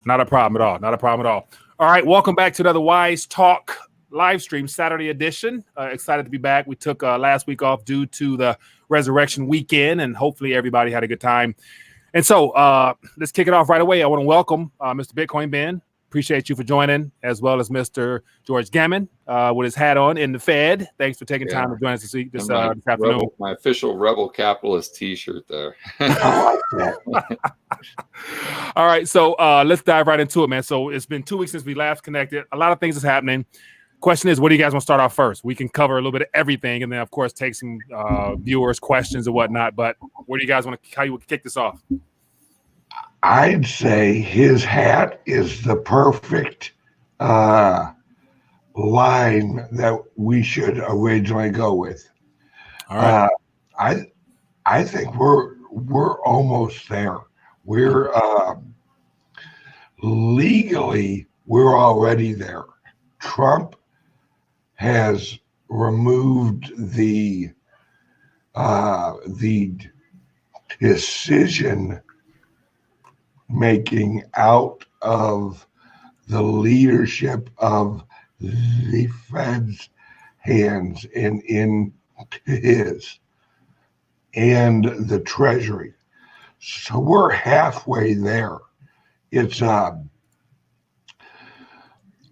Not a problem at all. Not a problem at all. All right. Welcome back to another Wise Talk live stream, Saturday edition. Excited to be back. We took last week off due to the Resurrection weekend, and hopefully everybody had a good time. And so let's kick it off right away. I want to welcome Mr. Bitcoin Ben. Appreciate you for joining, as well as Mr. George Gammon with his hat on in the Fed. Thanks for taking time to join us this afternoon. My official Rebel Capitalist T-shirt there. All right, so let's dive right into it, man. So it's been 2 weeks since we last connected. A lot of things is happening. Question is, what do you guys want to start off first? We can cover a little bit of everything, and then of course take some viewers' questions and whatnot. But where do you guys want to? How you would kick this off? I'd say his hat is the perfect line that we should originally go with. All right. I think we're almost there. We're legally we're already there. Trump has removed the decision making out of the leadership of the Fed's hands and in his and the Treasury. So we're halfway there. It's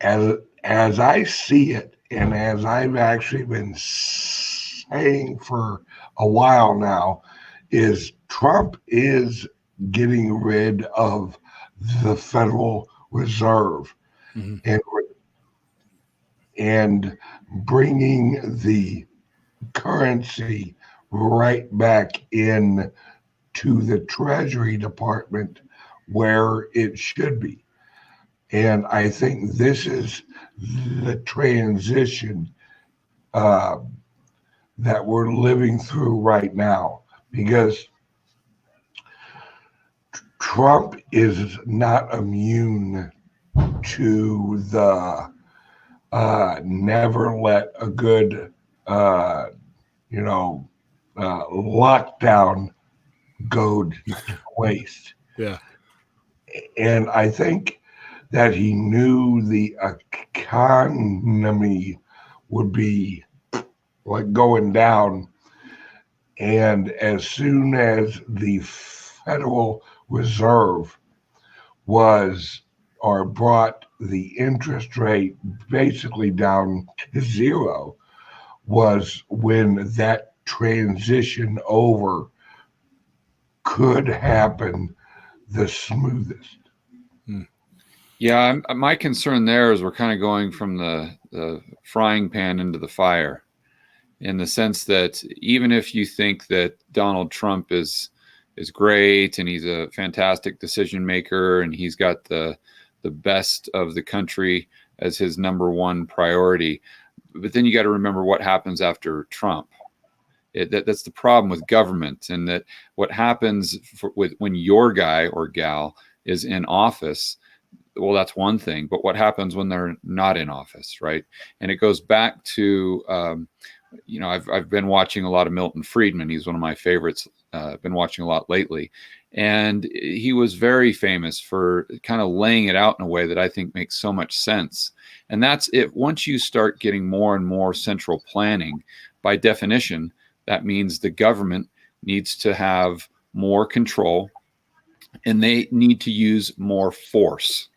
as I see it, and as I've actually been saying for a while now, is Trump is getting rid of the Federal Reserve and bringing the currency right back in to the Treasury Department where it should be. And I think this is the transition that we're living through right now, because Trump is not immune to the never let a good, lockdown go to waste. Yeah. And I think that he knew the economy would be like going down. And as soon as the Federal Reserve brought the interest rate basically down to zero, was when that transition over could happen the smoothest. Yeah, my concern there is we're kind of going from the frying pan into the fire, in the sense that even if you think that Donald Trump is great and he's a fantastic decision maker and he's got the best of the country as his number one priority, but then you got to remember what happens after Trump. That's the problem with government, and that what happens when your guy or gal is in office, well, that's one thing, but what happens when they're not in office, right? And it goes back to, I've been watching a lot of Milton Friedman. He's one of my favorites. I've been watching a lot lately. And he was very famous for kind of laying it out in a way that I think makes so much sense. And that's it. Once you start getting more and more central planning, by definition, that means the government needs to have more control and they need to use more force.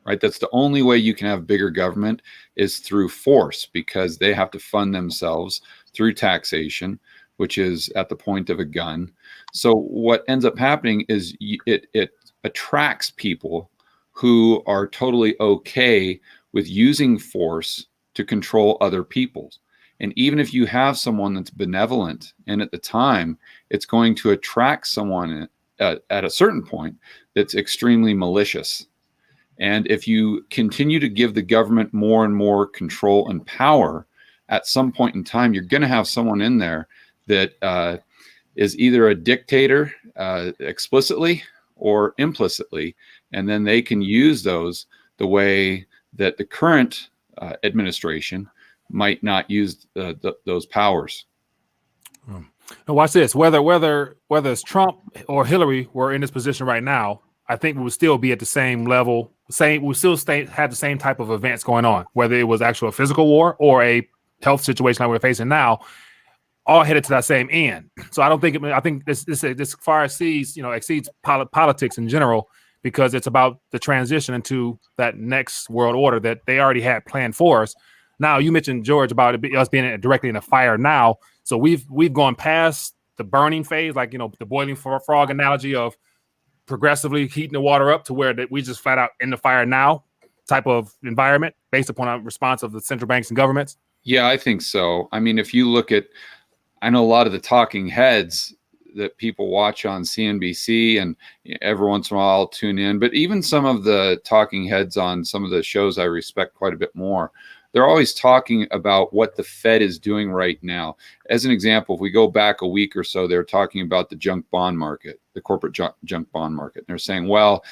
Right? That's the only way you can have bigger government, is through force, because they have to fund themselves through taxation, which is at the point of a gun. So what ends up happening is it attracts people who are totally okay with using force to control other people. And even if you have someone that's benevolent, and at the time, it's going to attract someone at a certain point that's extremely malicious. And if you continue to give the government more and more control and power, at some point in time, you're going to have someone in there that is either a dictator explicitly or implicitly, and then they can use those the way that the current administration might not use those powers. Now watch this. Whether it's Trump or Hillary were in this position right now, I think we would still be at the same level. We still have the same type of events going on, whether it was actual physical war or a health situation like we're facing now, all headed to that same end. So I don't think I think this far exceeds politics in general, because it's about the transition into that next world order that they already had planned for us. Now, you mentioned, George, about us being directly in a fire now. So we've gone past the burning phase, like, the boiling frog analogy of progressively heating the water up to where that we just flat out in the fire now type of environment based upon a response of the central banks and governments. Yeah, I think so. I mean, if you look at, I know a lot of the talking heads that people watch on CNBC, and every once in a while I'll tune in, but even some of the talking heads on some of the shows I respect quite a bit more, they're always talking about what the Fed is doing right now. As an example, if we go back a week or so, they're talking about the junk bond market, the corporate junk bond market. And they're saying, well,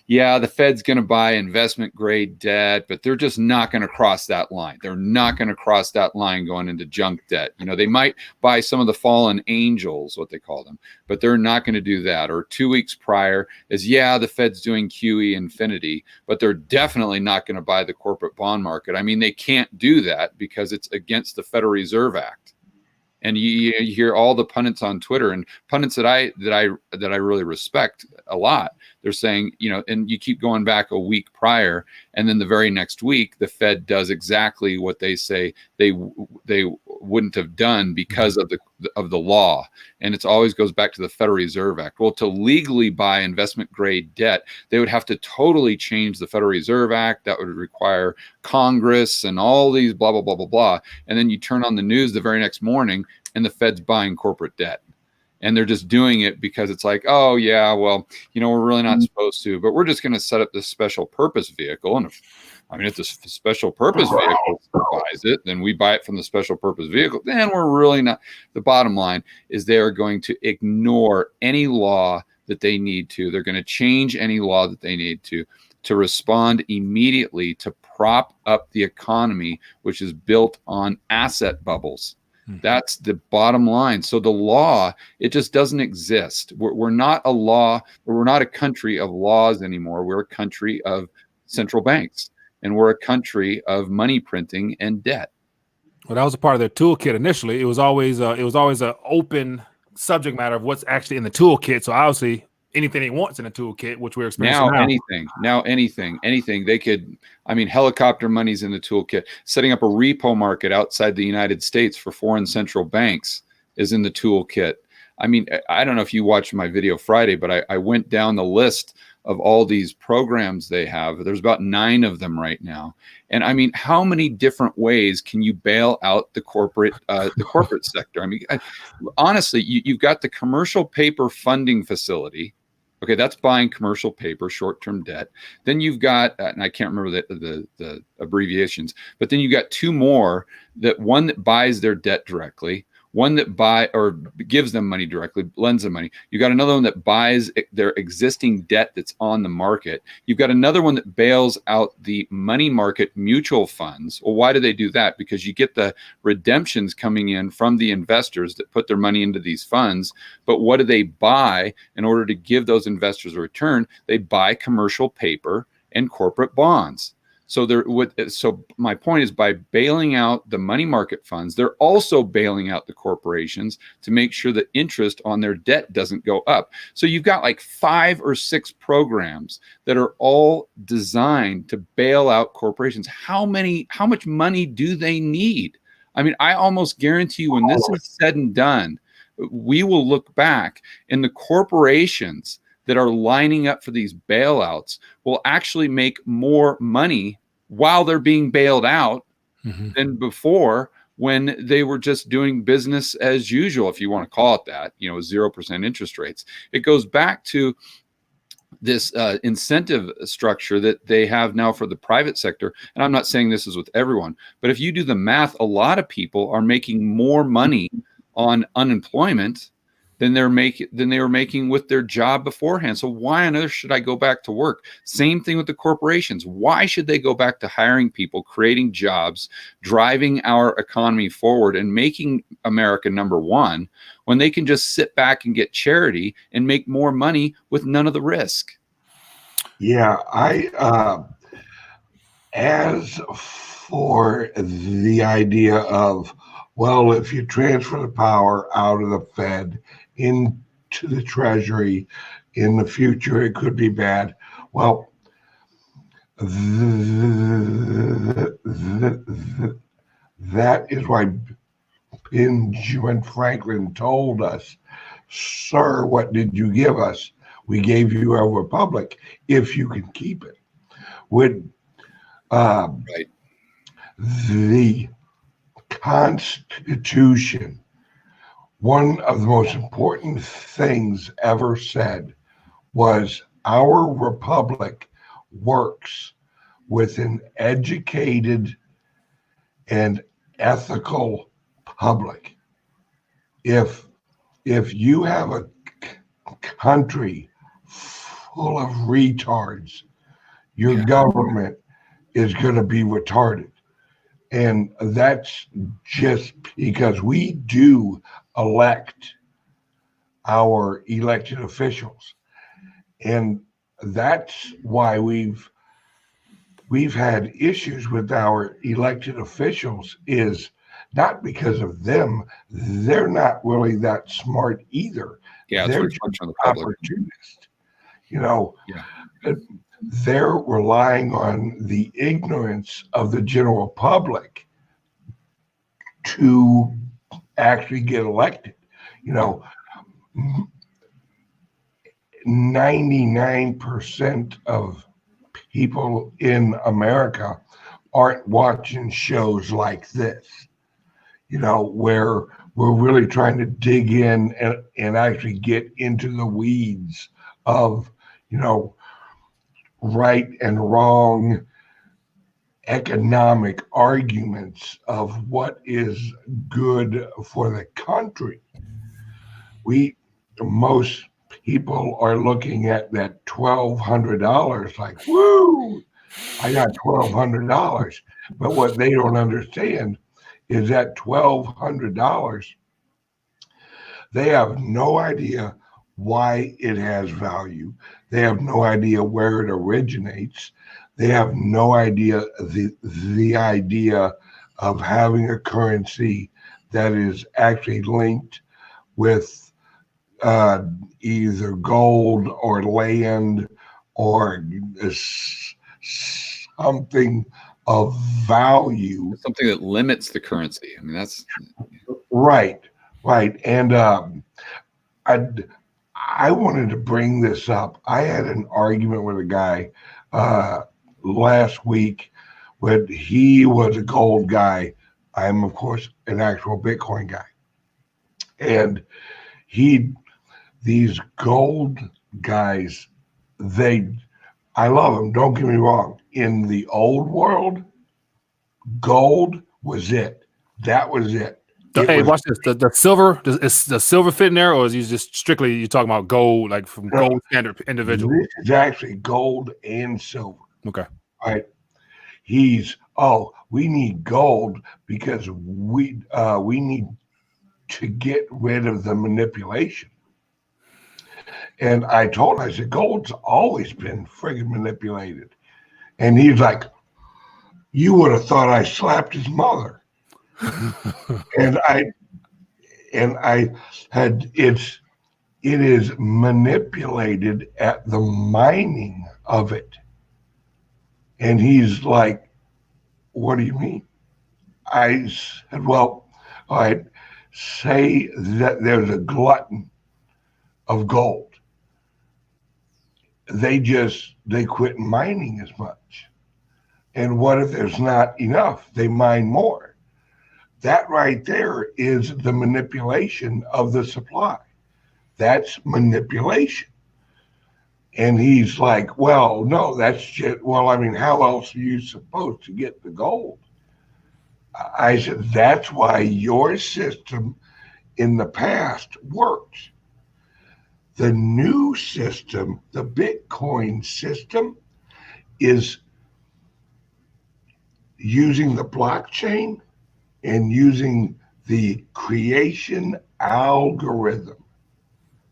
yeah, the Fed's going to buy investment grade debt, but they're just not going to cross that line. They're not going to cross that line going into junk debt. They might buy some of the fallen angels, what they call them, but they're not going to do that. Or 2 weeks prior is, yeah, the Fed's doing QE infinity, but they're definitely not going to buy the corporate bond market. I mean, they can't do that because it's against the Federal Reserve Act. And you hear all the pundits on Twitter, and pundits that I really respect a lot. They're saying, and you keep going back a week prior, and then the very next week, the Fed does exactly what they say they wouldn't have done because of the law. And it always goes back to the Federal Reserve Act. Well, to legally buy investment grade debt, they would have to totally change the Federal Reserve Act. That would require Congress and all these blah, blah, blah, blah, blah. And then you turn on the news the very next morning, and the Fed's buying corporate debt. And they're just doing it because it's like, oh, yeah, well, we're really not supposed to, but we're just going to set up this special purpose vehicle. And if the special purpose vehicle buys it, then we buy it from the special purpose vehicle. Then we're really not. The bottom line is they are going to ignore any law that they need to. They're going to change any law that they need to respond immediately to prop up the economy, which is built on asset bubbles. That's the bottom line. So the law, it just doesn't exist. We're not a law, or we're not a country of laws anymore. We're a country of central banks, and we're a country of money printing and debt. Well, that was a part of their toolkit initially. It was always an open subject matter of what's actually in the toolkit. So obviously, anything they want in the toolkit, which we're experiencing now. Anything they could. I mean, helicopter money's in the toolkit. Setting up a repo market outside the United States for foreign central banks is in the toolkit. I mean, I don't know if you watched my video Friday, but I went down the list of all these programs they have. There's about 9 of them right now. And I mean, how many different ways can you bail out the corporate sector? I mean, honestly, you've got the commercial paper funding facility. Okay, that's buying commercial paper, short-term debt. Then you've got, and I can't remember the abbreviations, but then you've got 2 more. One that buys their debt directly, one that gives them money directly, lends them money. You got another one that buys their existing debt that's on the market. You've got another one that bails out the money market mutual funds. Well, why do they do that? Because you get the redemptions coming in from the investors that put their money into these funds. But what do they buy in order to give those investors a return? They buy commercial paper and corporate bonds. So my point is, by bailing out the money market funds, they're also bailing out the corporations to make sure that interest on their debt doesn't go up. So you've got like 5 or 6 programs that are all designed to bail out corporations. How much money do they need? I mean, I almost guarantee you, when this is said and done, we will look back, and the corporations that are lining up for these bailouts will actually make more money while they're being bailed out than before, when they were just doing business as usual, if you want to call it that, 0% interest rates. It goes back to this incentive structure that they have now for the private sector. And I'm not saying this is with everyone, but if you do the math, a lot of people are making more money on unemployment than they were making with their job beforehand. So why on earth should I go back to work? Same thing with the corporations. Why should they go back to hiring people, creating jobs, driving our economy forward, and making America number one, when they can just sit back and get charity and make more money with none of the risk? Yeah, as for the idea of, well, if you transfer the power out of the Fed into the Treasury in the future, it could be bad. Well, that is why Benjamin Franklin told us, "Sir, what did you give us? We gave you a republic if you can keep it." Would Right. the Constitution, one of the most important things ever said was our republic works with an educated and ethical public. If you have a country full of retards, your government is going to be retarded. And that's just because we do elect our elected officials. And that's why we've had issues with our elected officials, is not because of them. They're not really that smart either. Yeah, They're it's just on the public. opportunists. You know, Yeah. they're relying on the ignorance of the general public to actually get elected. You know, 99% of people in America aren't watching shows like this, you know, where we're really trying to dig in and actually get into the weeds of, you know, right and wrong economic arguments of what is good for the country. Most people are looking at that $1,200 like, woo, I got $1,200. But what they don't understand is that $1,200, they have no idea why it has value. They have no idea where it originates. They have no idea the idea of having a currency that is actually linked with either gold or land or something of value. Something that limits the currency. I mean, that's right. And I wanted to bring this up. I had an argument with a guy last week when he was a gold guy. I'm, of course, an actual Bitcoin guy. And these gold guys, I love them, don't get me wrong. In the old world, gold was it. That was it. Watch this. The silver, is the silver fit in there, or is you just strictly you talking about gold, like from gold standard individual? This is actually gold and silver. Okay. All right. We need gold because we need to get rid of the manipulation. And I said, gold's always been friggin' manipulated. And he's like, you would have thought I slapped his mother. and I had, it is manipulated at the mining of it. And he's like, what do you mean? I said, well, all right, say that there's a glutton of gold. They quit mining as much. And what if there's not enough? They mine more. That right there is the manipulation of the supply. That's manipulation. And he's like, well, no, that's just, well, I mean, how else are you supposed to get the gold? I said, that's why your system in the past worked. The new system, the Bitcoin system, is using the blockchain and using the creation algorithm,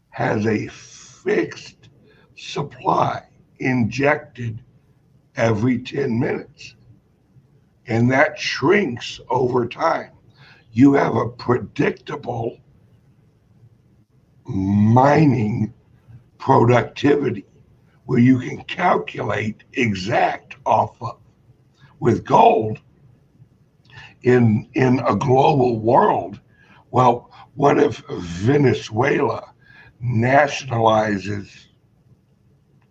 has a fixed supply. injected every 10 minutes. And that shrinks over time. You have a predictable mining productivity where you can calculate exact off of. With gold in a global world, well, what if Venezuela nationalizes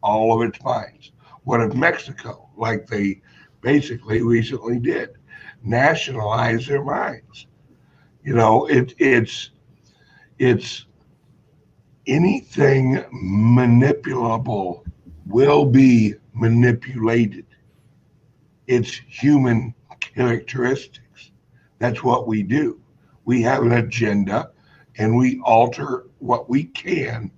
all of its mines? What if Mexico, like they basically recently did, nationalize their mines? You know, it's anything manipulable will be manipulated. It's human characteristics. That's what we do. We have an agenda and we alter what we can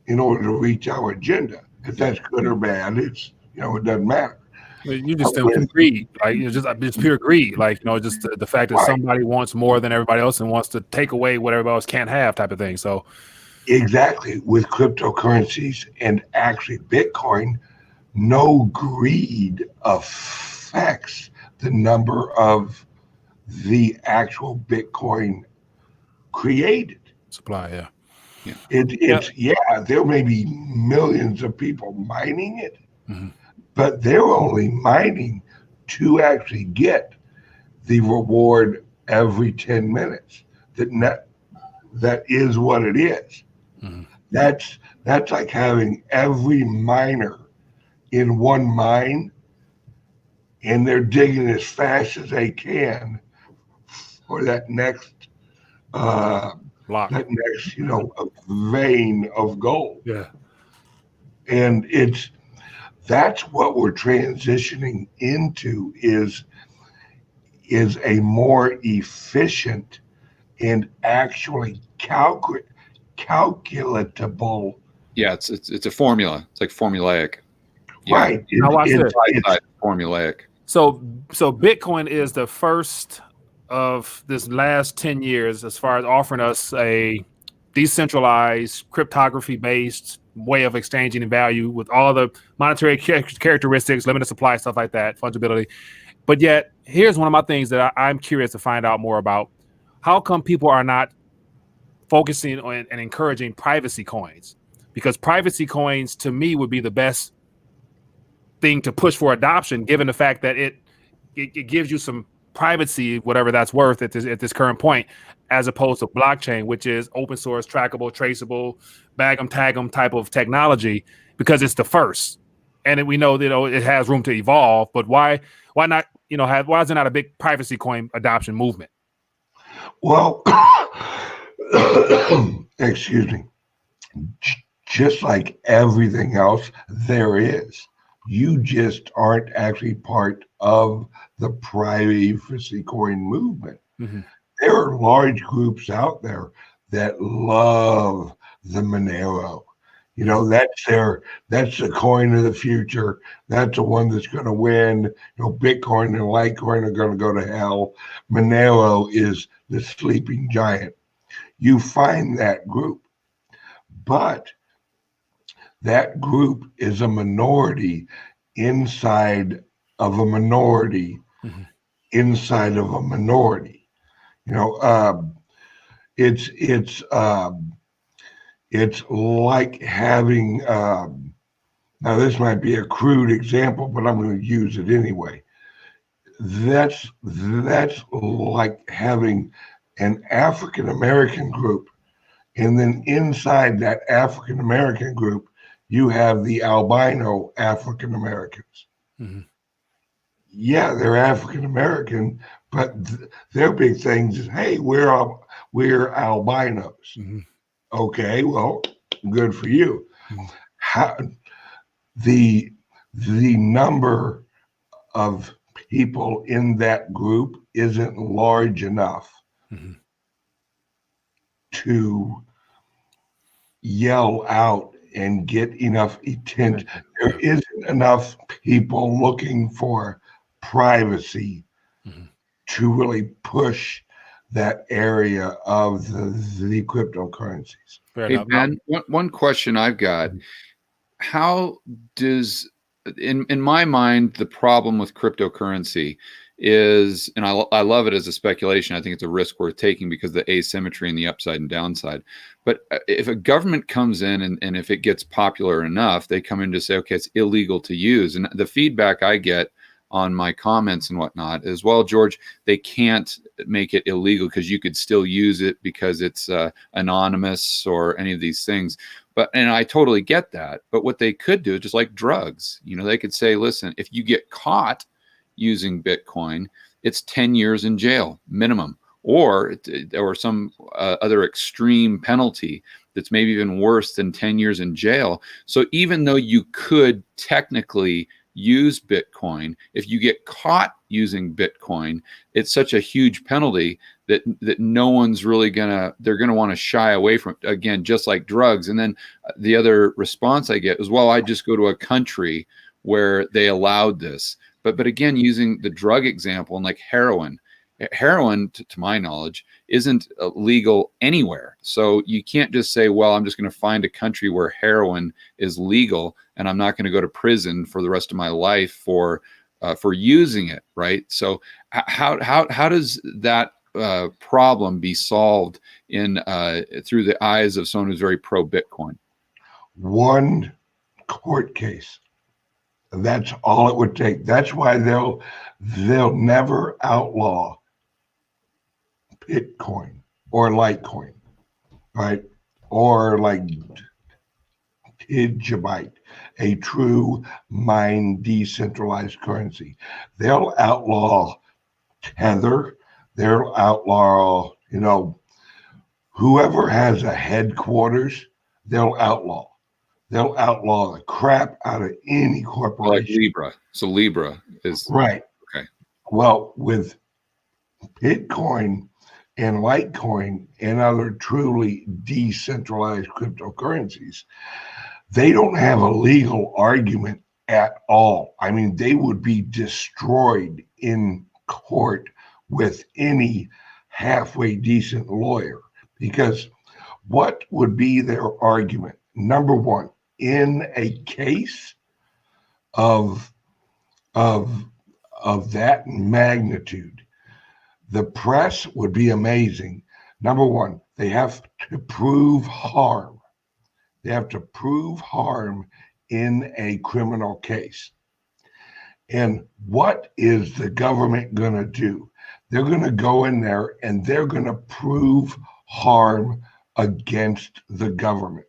in order to reach our agenda. If that's good or bad, it's, you know, it doesn't matter. You just greed, like, you know, just pure greed, like, you know, just the fact that Right. somebody wants more than everybody else and wants to take away what everybody else can't have, type of thing. So exactly, with cryptocurrencies and actually Bitcoin, no greed affects the number of the actual Bitcoin created. supply, There may be millions of people mining it, Mhm. but they're only mining to actually get the reward every 10 minutes. That is what it is. Mhm. That's like having every miner in one mine, and they're digging as fast as they can for that next Block. vein of gold. Yeah. And that's what we're transitioning into is a more efficient and actually calculatable. Yeah, it's a formula. It's like formulaic. Yeah. Right. Now watch this. It's formulaic. So Bitcoin is the first of this last 10 years as far as offering us a decentralized, cryptography-based way of exchanging value with all the monetary characteristics, limited supply, stuff like that, fungibility. But yet, here's one of my things that I'm curious to find out more about. How come people are not focusing on and encouraging privacy coins? Because privacy coins, to me, would be the best thing to push for adoption, given the fact that it gives you some privacy, whatever that's worth at this current point, as opposed to blockchain, which is open source, trackable, traceable, bag 'em, tag 'em type of technology, because it's the first. And we know that, you know, it has room to evolve, but why not, you know, why is there not a big privacy coin adoption movement? Well, excuse me, just like everything else, there is. You just aren't actually part of the privacy coin movement. Mm-hmm. There are large groups out there that love the Monero. You know, that's the coin of the future. That's the one that's going to win. You know, Bitcoin and Litecoin are going to go to hell. Monero is the sleeping giant. You find that group, but that group is a minority inside of a minority, mm-hmm. inside of a minority. You know, it's like having. Now, this might be a crude example, but I'm going to use it anyway. That's like having an African American group, and then inside that African American group, you have the albino African Americans. Mm-hmm. Yeah, they're African American, but their big things is, hey, we're albinos. Mm-hmm. Okay, well, good for you. Mm-hmm. How the number of people in that group isn't large enough mm-hmm. to yell out and get enough attention. There isn't enough people looking for privacy mm-hmm. to really push that area of the cryptocurrencies. Hey, Ben, one question I've got. how does, in my mind, the problem with cryptocurrency is, and I love it as a speculation. I think it's a risk worth taking because of the asymmetry and the upside and downside. But if a government comes in and if it gets popular enough, they come in to say, okay, it's illegal to use. And the feedback I get on my comments and whatnot is, well, George, they can't make it illegal because you could still use it because it's anonymous or any of these things. But, and I totally get that. But what they could do, just like drugs, you know, they could say, listen, if you get caught using Bitcoin, it's 10 years in jail minimum, or some other extreme penalty that's maybe even worse than 10 years in jail. So even though you could technically use Bitcoin, if you get caught using Bitcoin, it's such a huge penalty that no one's really they're gonna want to shy away from it, again, just like drugs. And then the other response I get is, well, I just go to a country where they allowed this. But again, using the drug example, and like heroin, to my knowledge, isn't legal anywhere. So you can't just say, well, I'm just going to find a country where heroin is legal and I'm not going to go to prison for the rest of my life for using it, right? So how does that problem be solved through the eyes of someone who's very pro Bitcoin? One court case. That's all it would take. That's why they'll never outlaw Bitcoin or Litecoin, right? Or like Digibyte, a true mine decentralized currency. They'll outlaw Tether. They'll outlaw, whoever has a headquarters, they'll outlaw. They'll outlaw the crap out of any corporation. Like Libra. So Libra is right. Okay. Well, with Bitcoin and Litecoin and other truly decentralized cryptocurrencies, they don't have a legal argument at all. I mean, they would be destroyed in court with any halfway decent lawyer, because what would be their argument? Number one, in a case of that magnitude, the press would be amazing. Number one, they have to prove harm. They have to prove harm in a criminal case. And what is the government going to do? They're going to go in there and they're going to prove harm against the government.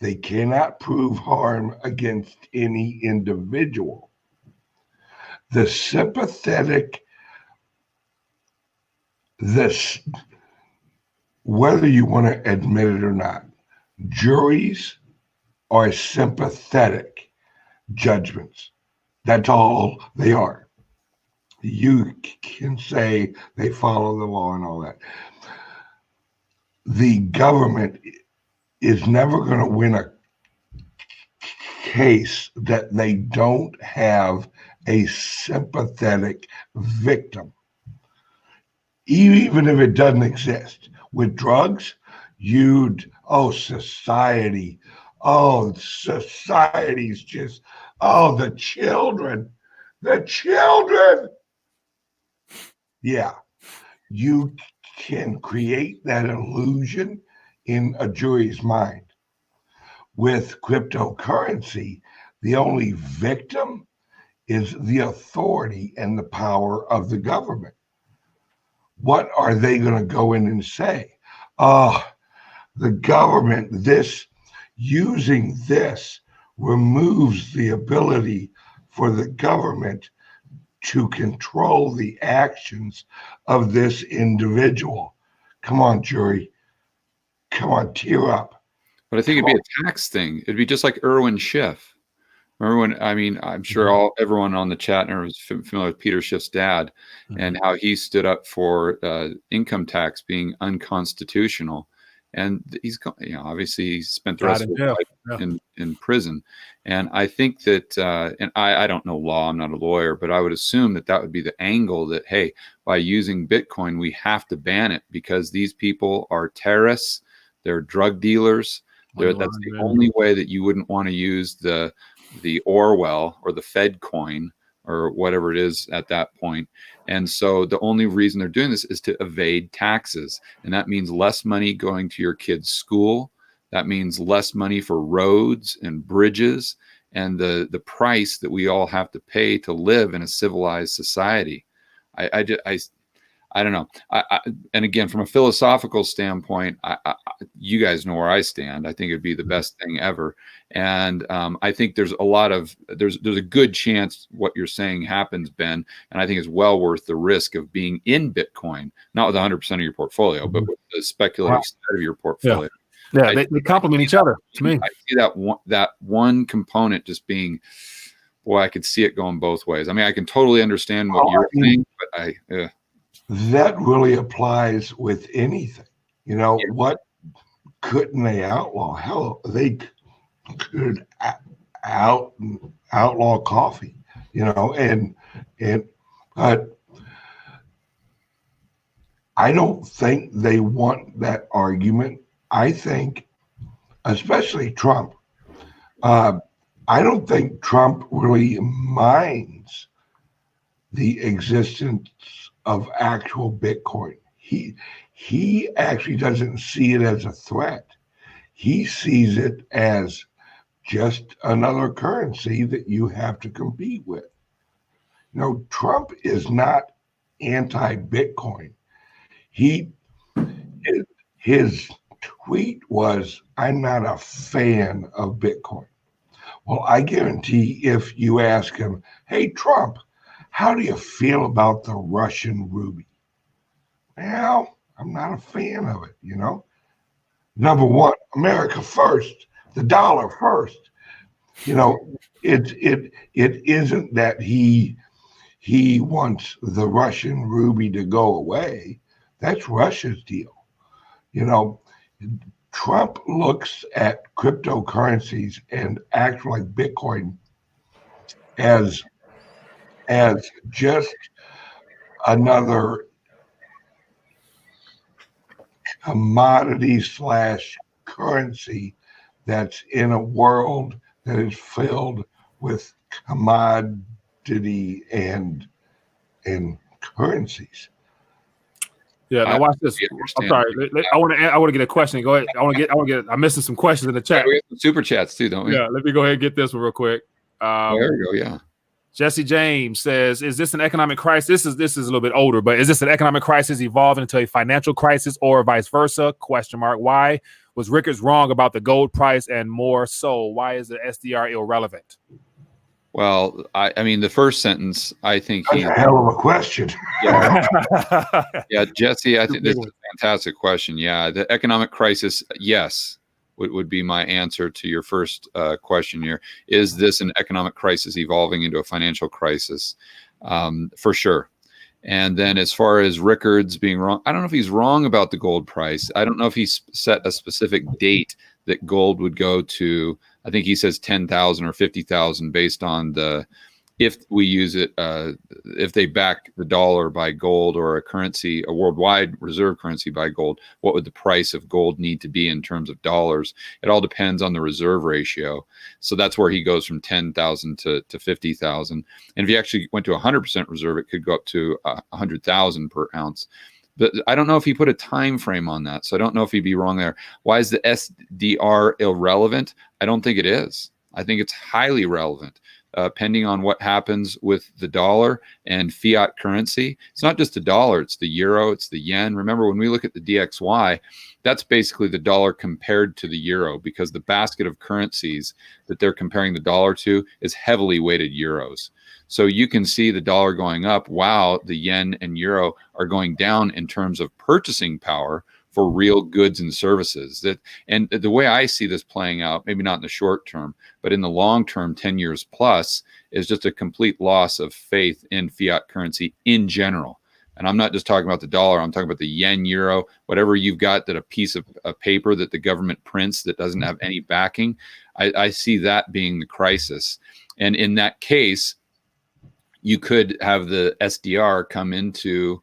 They cannot prove harm against any individual. The sympathetic, whether you want to admit it or not, juries are sympathetic judgments. That's all they are. You can say they follow the law and all that. The government is never going to win a case that they don't have a sympathetic victim, even if it doesn't exist. With drugs, society's just, the children. Yeah, you can create that illusion in a jury's mind. With cryptocurrency, the only victim is the authority and the power of the government. What are they going to go in and say? The government, using this removes the ability for the government to control the actions of this individual. Come on, jury. Come on, tear up. But I think it'd be a tax thing. It'd be just like Irwin Schiff. Remember when, I'm sure everyone on the chat is familiar with Peter Schiff's dad and how he stood up for income tax being unconstitutional. And he's, obviously he spent the rest of his life in prison. And I think that, and I don't know law, I'm not a lawyer, but I would assume that would be the angle that, hey, by using Bitcoin, we have to ban it because these people are terrorists, they're drug dealers, That's the only way that you wouldn't want to use the Orwell or the Fedcoin or whatever it is at that point. And so the only reason they're doing this is to evade taxes. And that means less money going to your kid's school. That means less money for roads and bridges and the price that we all have to pay to live in a civilized society. I don't know. And again, from a philosophical standpoint, you guys know where I stand. I think it'd be the best thing ever. And I think there's a good chance what you're saying happens, Ben. And I think it's well worth the risk of being in Bitcoin, not with 100% of your portfolio, but with the speculative side of your portfolio. Yeah, they complement each other to me. I see that one component just being, boy, I could see it going both ways. I mean, I can totally understand what you're saying, but that really applies with anything. What couldn't they outlaw? Hell, they could outlaw coffee, but I don't think they want that argument. I think, especially Trump, I don't think Trump really minds the existence of actual Bitcoin. He actually doesn't see it as a threat. He sees it as just another currency that you have to compete with. Trump is not anti-Bitcoin. His tweet was, "I'm not a fan of Bitcoin." Well, I guarantee if you ask him, "Hey, Trump, how do you feel about the Russian ruby?" Well, I'm not a fan of it, Number one, America first, the dollar first. It isn't that he wants the Russian ruby to go away. That's Russia's deal. Trump looks at cryptocurrencies and actually like Bitcoin as just another commodity / currency that's in a world that is filled with commodity and currencies. Yeah, now watch this. I'm sorry. I want to get a question. Go ahead. I'm missing some questions in the chat. We have some super chats too, don't we? Yeah, let me go ahead and get this one real quick. There we go. Yeah. Jesse James says, "Is this an economic crisis? This is a little bit older, but is this an economic crisis evolving into a financial crisis or vice versa? ? Why was Rickards wrong about the gold price and more so? Why is the SDR irrelevant?" Well, I mean, the first sentence, I think that's a hell of a question. Yeah, Jesse, I think that's a fantastic question. Yeah, the economic crisis, yes, would be my answer to your first question here. Is this an economic crisis evolving into a financial crisis? For sure. And then as far as Rickards being wrong, I don't know if he's wrong about the gold price. I don't know if he set a specific date that gold would go to. I think he says 10,000 or 50,000 based on if we use it, if they back the dollar by gold or a currency, a worldwide reserve currency by gold, what would the price of gold need to be in terms of dollars? It all depends on the reserve ratio. So that's where he goes from 10,000 to 50,000. And if you actually went to 100% reserve, it could go up to 100,000 per ounce. But I don't know if he put a time frame on that. So I don't know if he'd be wrong there. Why is the SDR irrelevant? I don't think it is. I think it's highly relevant. Depending on what happens with the dollar and fiat currency. It's not just the dollar, it's the euro, it's the yen. Remember, when we look at the DXY, that's basically the dollar compared to the euro, because the basket of currencies that they're comparing the dollar to is heavily weighted euros. So you can see the dollar going up while the yen and euro are going down in terms of purchasing power for real goods and services. And the way I see this playing out, maybe not in the short term, but in the long term, 10 years plus, is just a complete loss of faith in fiat currency in general. And I'm not just talking about the dollar, I'm talking about the yen, euro, whatever you've got, that a piece of a paper that the government prints that doesn't have any backing. I see that being the crisis. And in that case, you could have the SDR come into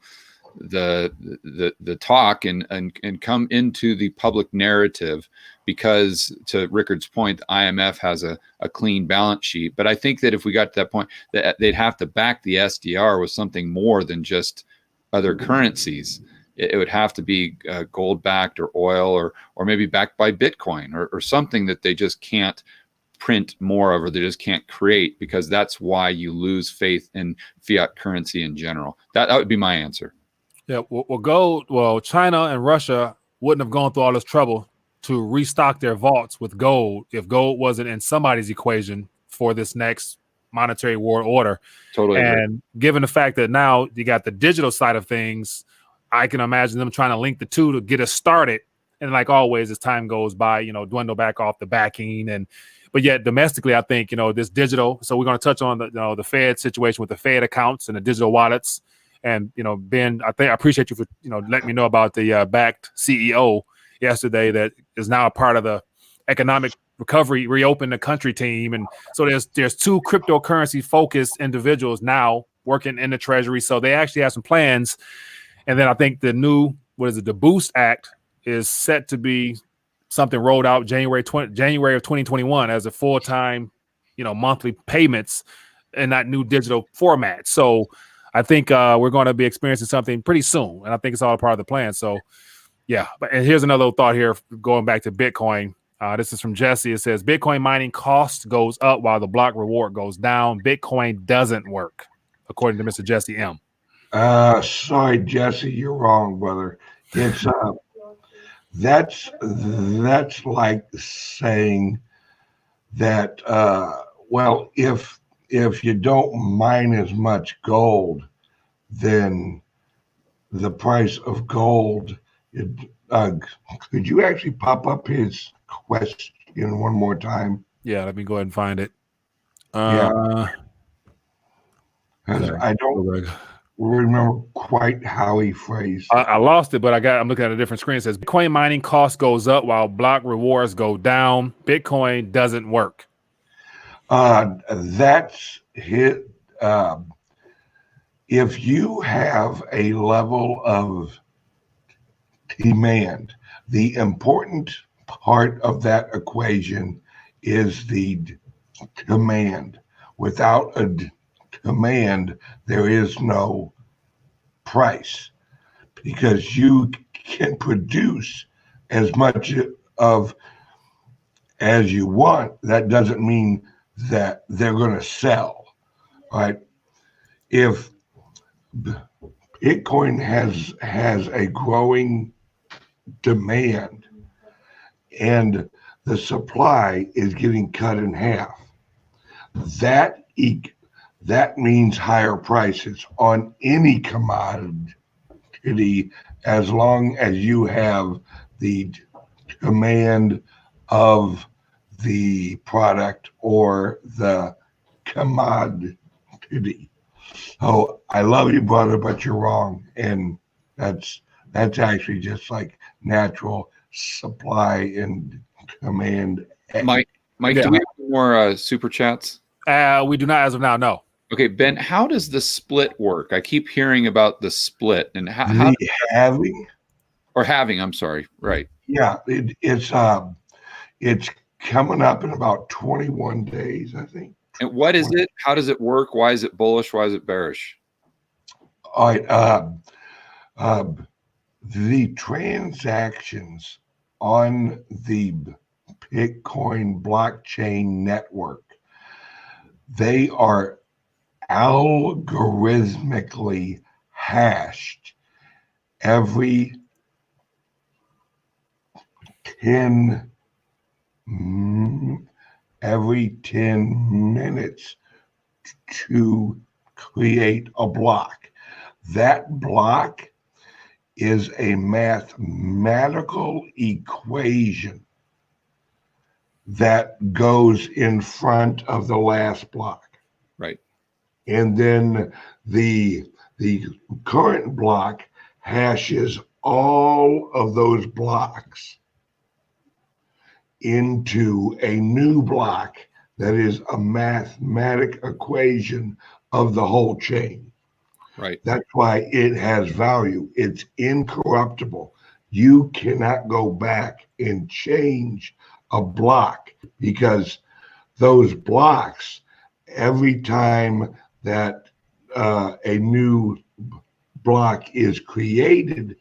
the talk and come into the public narrative, because to Rickard's point, the IMF has a clean balance sheet. But I think that if we got to that point, that they'd have to back the SDR with something more than just other currencies. It would have to be gold backed or oil, or maybe backed by Bitcoin or something that they just can't print more of, or they just can't create, because that's why you lose faith in fiat currency in general. That would be my answer. Yeah, well, China and Russia wouldn't have gone through all this trouble to restock their vaults with gold if gold wasn't in somebody's equation for this next monetary world order. Totally. And given the fact that now you got the digital side of things, I can imagine them trying to link the two to get us started. And like always, as time goes by, dwindle back off the backing. But yet domestically, I think, this digital. So we're going to touch on the Fed situation with the Fed accounts and the digital wallets. And, Ben, I appreciate you for, letting me know about the backed CEO yesterday that is now a part of the economic recovery, reopen the country team. And so there's two cryptocurrency focused individuals now working in the Treasury. So they actually have some plans. And then I think the new, the Boost Act is set to be something rolled out January of 2021 as a full-time, monthly payments in that new digital format. So I think we're going to be experiencing something pretty soon. And I think it's all a part of the plan. So yeah. And here's another thought here, going back to Bitcoin. This is from Jesse. It says, Bitcoin mining cost goes up while the block reward goes down. Bitcoin doesn't work, according to Mr. Jesse M. Sorry, Jesse, you're wrong, brother. It's that's like saying that well, if you don't mine as much gold, then the price of gold. Could you actually pop up his question one more time? Yeah, let me go ahead and find it. I don't remember quite how he phrased it. I lost it, but I'm looking at a different screen. It says Bitcoin mining cost goes up while block rewards go down. Bitcoin doesn't work. That's hit. If you have a level of demand, the important part of that equation is the demand. Without a demand, there is no price, because you can produce as much of as you want. That doesn't mean that they're going to sell, right? If Bitcoin has a growing demand and the supply is getting cut in half, that means higher prices on any commodity, as long as you have the demand of the product or the commodity. Oh, I love you, brother, but you're wrong. And that's actually just like natural supply and demand. Mike, do we have more super chats? We do not as of now, no. Okay, Ben, how does the split work? I keep hearing about the split and how having. I'm sorry. Right. Yeah, it's coming up in about 21 days, I think. And what is it? How does it work? Why is it bullish? Why is it bearish? All right. The transactions on the Bitcoin blockchain network, they are algorithmically hashed every 10 minutes to create a block. That block is a mathematical equation that goes in front of the last block. Right. And then the current block hashes all of those blocks into a new block that is a mathematic equation of the whole chain. Right. That's why it has value. It's incorruptible. You cannot go back and change a block, because those blocks, every time that a new block is created,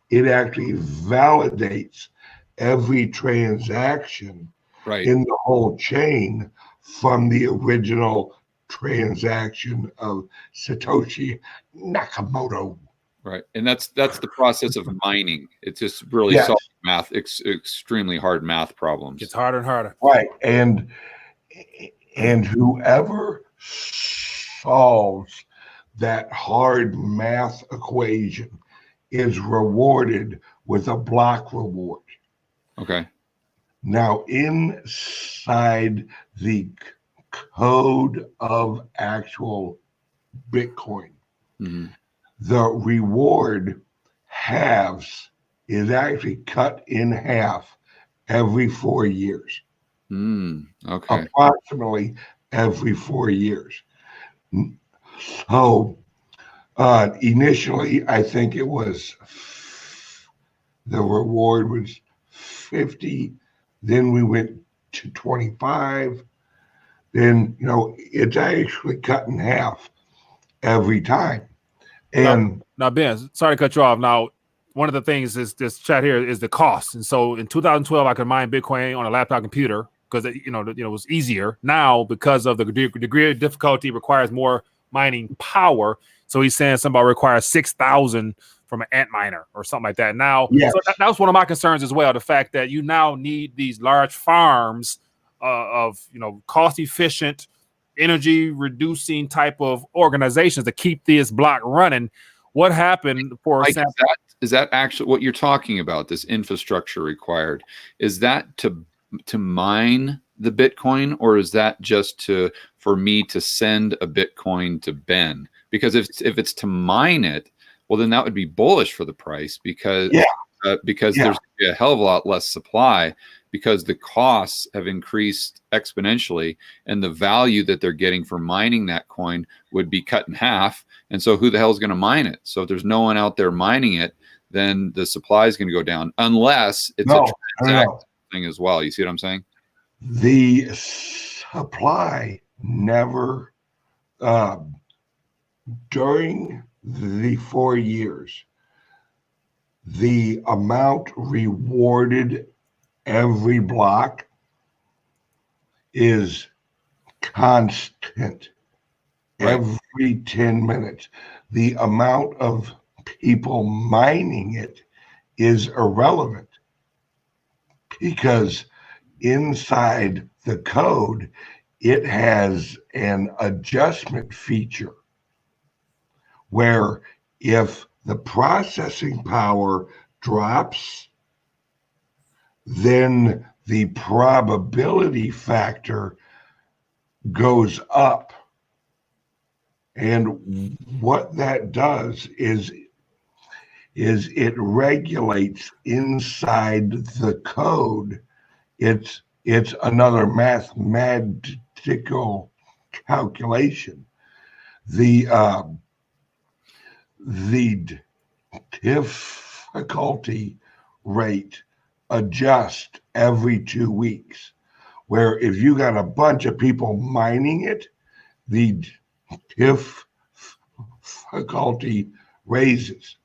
it actually validates every transaction Right. in the whole chain from the original transaction of Satoshi Nakamoto. Right. And that's the process of mining. It's just really Yes. solving math, extremely hard math problems. It's harder and harder. Right. And whoever solves that hard math equation is rewarded with a block reward. Okay. Now, inside the code of actual Bitcoin, the reward halves is actually cut in half every 4 years. Okay. Approximately every 4 years. So initially, I think it was the reward was 50. Then we went to 25. Then, it's actually cut in half every time. And now Ben, sorry to cut you off. Now, one of the things is this chat here is the cost. And so in 2012, I could mine Bitcoin on a laptop computer because it was easier. Now, because of the degree of difficulty, requires more mining power. So he's saying somebody requires 6,000 from an Antminer or something like that. Now, yes. So that was one of my concerns as well. The fact that you now need these large farms of cost efficient, energy reducing type of organizations to keep this block running. What happened, for example? Is that actually what you're talking about? This infrastructure required, is that to mine the Bitcoin, or is that just for me to send a Bitcoin to Ben? Because if it's to mine it, well, then that would be bullish for the price because there's a hell of a lot less supply, because the costs have increased exponentially and the value that they're getting for mining that coin would be cut in half. And so who the hell is going to mine it? So if there's no one out there mining it, then the supply is going to go down, unless it's a transaction thing as well. You see what I'm saying? The supply never, during the 4 years, the amount rewarded every block is constant. Right. Every 10 minutes. The amount of people mining it is irrelevant, because inside the code, it has an adjustment feature where if the processing power drops, then the probability factor goes up. And what that does is it regulates inside the code. It's another mathematical calculation. The difficulty rate adjusts every 2 weeks, where if you got a bunch of people mining it, the difficulty raises.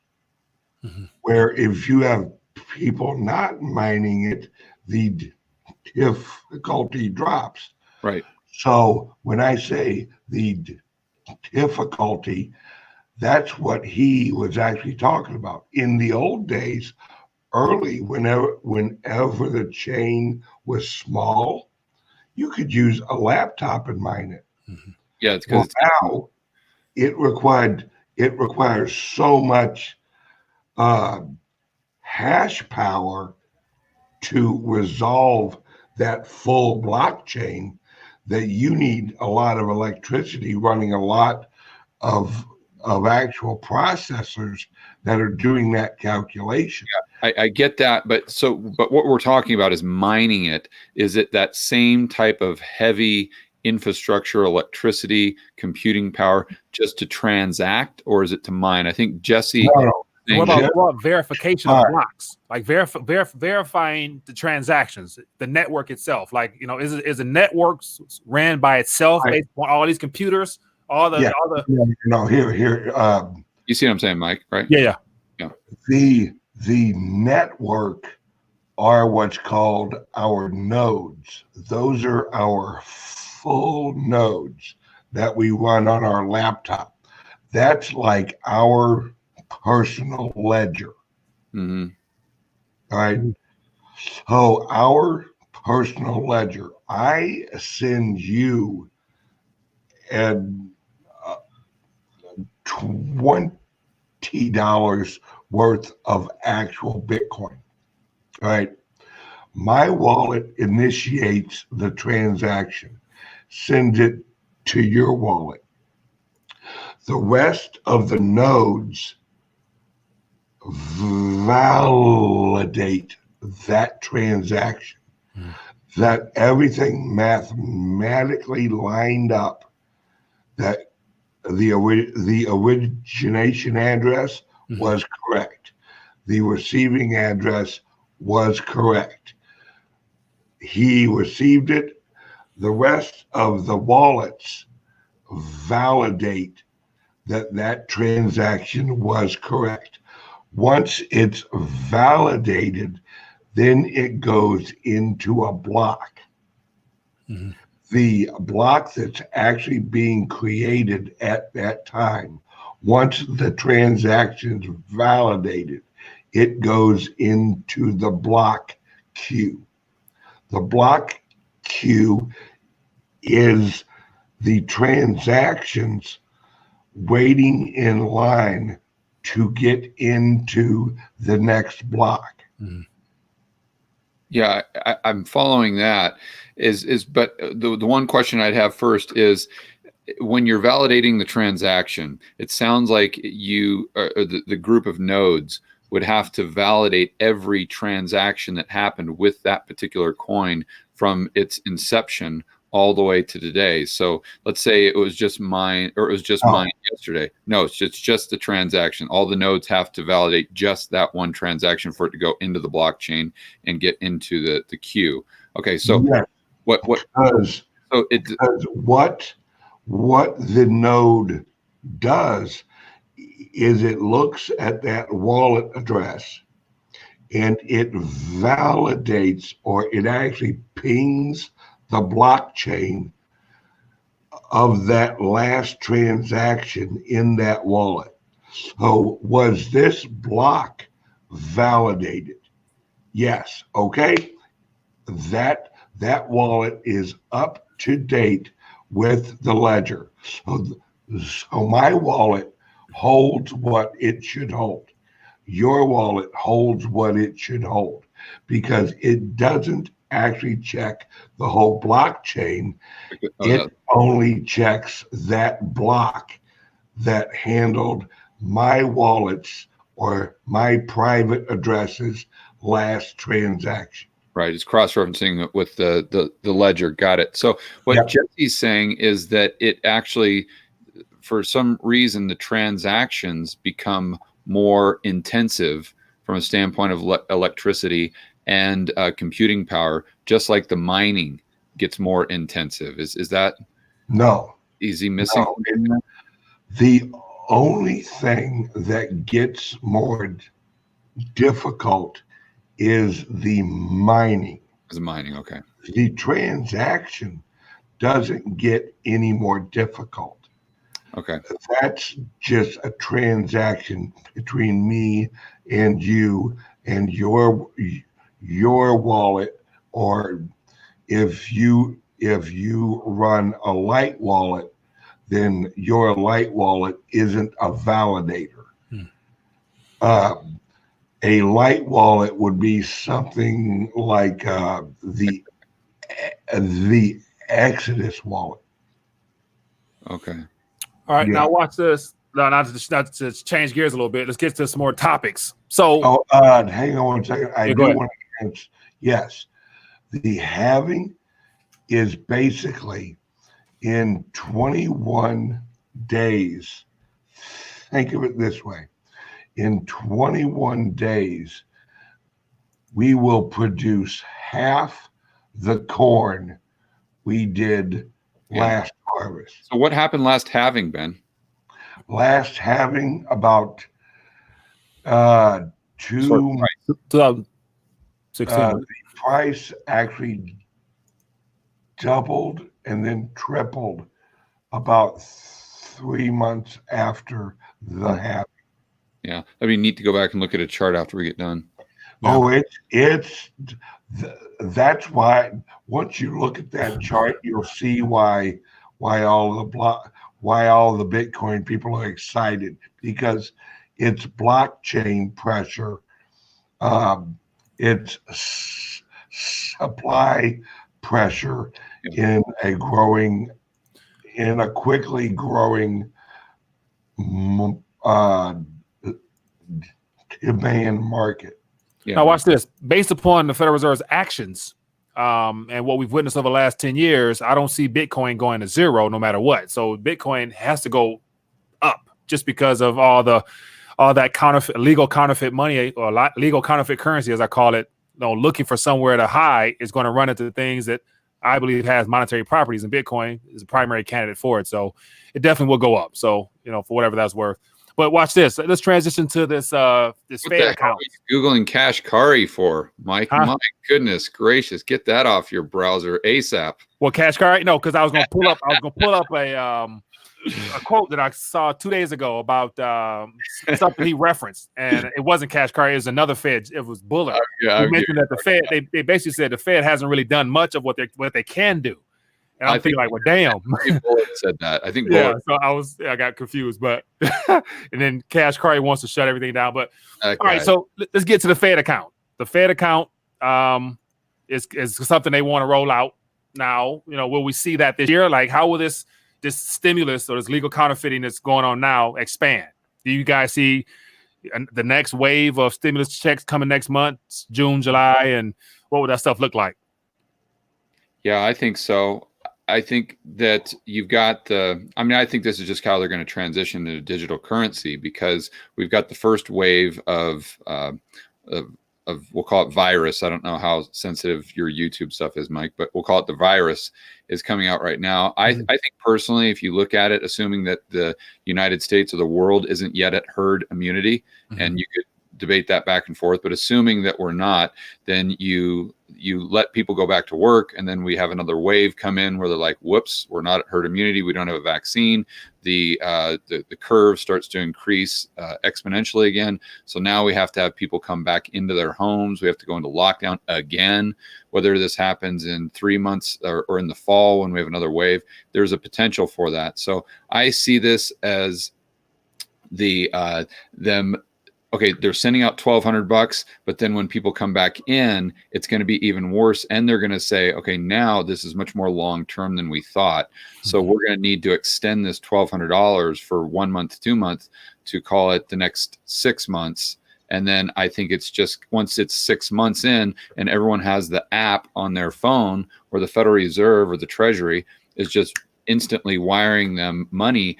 Where if you have people not mining it, the difficulty drops. Right. So when I say the difficulty, that's what he was actually talking about. In the old days, early, whenever the chain was small, you could use a laptop and mine it. Yeah, it's because now it requires so much hash power to resolve that full blockchain that you need a lot of electricity running a lot of actual processors that are doing that calculation. Yeah, I get that, but what we're talking about is mining it. Is it that same type of heavy infrastructure, electricity, computing power just to transact, or is it to mine? I think Jesse. No. What about verification of blocks? Like verifying the transactions, the network itself. Like, is a network ran by itself based on all these computers, here. You see what I'm saying, Mike? Right? Yeah. The network are what's called our nodes. Those are our full nodes that we run on our laptop. That's like our personal ledger. Mm-hmm. All right. So our personal ledger, I send you $20 worth of actual Bitcoin. All right. My wallet initiates the transaction, sends it to your wallet. The rest of the nodes validate that transaction, that everything mathematically lined up, that the origination address was correct, the receiving address was correct. He received it. The rest of the wallets validate that transaction was correct. Once it's validated, then it goes into a block. Mm-hmm. The block that's actually being created at that time, once the transaction's validated, it goes into the block queue. The block queue is the transactions waiting in line to get into the next block. Mm-hmm. Yeah, I'm following that. But the one question I'd have first is, when you're validating the transaction, it sounds like you or the group of nodes would have to validate every transaction that happened with that particular coin from its inception all the way to today. So let's say it was just mine, or it was just mine yesterday. No, it's just the transaction. All the nodes have to validate just that one transaction for it to go into the blockchain and get into the queue. Okay, so yes. what the node does is it looks at that wallet address and it validates, or it actually pings the blockchain of that last transaction in that wallet. So was this block validated? Yes. Okay. That wallet is up to date with the ledger. So my wallet holds what it should hold. Your wallet holds what it should hold, because it doesn't actually check the whole blockchain. It only checks that block that handled my wallet's or my private address's last transaction. Right, it's cross-referencing with the ledger. Got it. So what Jesse's saying is that it actually, for some reason, the transactions become more intensive from a standpoint of electricity and computing power, just like the mining gets more intensive. Is that? No. Is he missing? No. The only thing that gets more difficult is the mining. Is mining, okay. The transaction doesn't get any more difficult. Okay. That's just a transaction between me and you and your wallet, or if you run a light wallet, then your light wallet isn't a validator. A light wallet would be something like the Exodus wallet. Okay. All right, now watch this. No, not to change gears a little bit. Let's get to some more topics. So, hang on one second. I do want to answer. Yes, the halving is basically in 21 days, think of it this way. In 21 days, we will produce half the corn we did last harvest. So what happened last halving, Ben? Last halving, about 2016. the price actually doubled and then tripled about 3 months after the halving. Yeah, that'd be neat to go back and look at a chart after we get done. Yeah. Oh, that's why once you look at that chart, you'll see why all the Bitcoin people are excited, because it's blockchain pressure, it's supply pressure in a quickly growing demand market. Now watch this. Based upon the Federal Reserve's actions and what we've witnessed over the last 10 years, I don't see Bitcoin going to zero no matter what. So Bitcoin has to go up just because of all that legal counterfeit money, or legal counterfeit currency, as I call it. Looking for somewhere to hide is going to run into things that I believe has monetary properties, and Bitcoin is a primary candidate for it. So it definitely will go up. So, for whatever that's worth. But watch this. Let's transition to this Fed account. What are you Googling Qashqai for, Mike? Huh? My goodness gracious, get that off your browser ASAP. Well, Qashqai? No, because I was going to pull up a quote that I saw 2 days ago about something he referenced, and it wasn't Qashqai. It was another Fed. It was Bullard. He mentioned that the Fed. They basically said the Fed hasn't really done much of what they can do. And I'm thinking like, well, damn. I think Bullard said that. I think Bullard. Yeah, so I got confused, but and then Qashqai wants to shut everything down. But all right, so let's get to the Fed account. The Fed account is something they want to roll out now. Will we see that this year? Like, how will this stimulus or this legal counterfeiting that's going on now expand? Do you guys see the next wave of stimulus checks coming next month, June, July, and what would that stuff look like? Yeah, I think so. I think that you've got I think this is just how they're going to transition to digital currency, because we've got the first wave of we'll call it virus. I don't know how sensitive your YouTube stuff is, Mike, but we'll call it the virus is coming out right now. I think personally, if you look at it, assuming that the United States or the world isn't yet at herd immunity, and you could debate that back and forth, but assuming that we're not, then you let people go back to work, and then we have another wave come in where they're like, whoops, we're not at herd immunity, we don't have a vaccine. The curve starts to increase exponentially again. So now we have to have people come back into their homes. We have to go into lockdown again. Whether this happens in 3 months or in the fall when we have another wave, there's a potential for that. So I see this as okay, they're sending out $1,200, but then when people come back in, it's going to be even worse. And they're going to say, okay, now this is much more long-term than we thought. So we're going to need to extend this $1,200 for 1 month, 2 months, to call it the next 6 months. And then I think it's just once it's 6 months in and everyone has the app on their phone, or the Federal Reserve or the Treasury is just instantly wiring them money.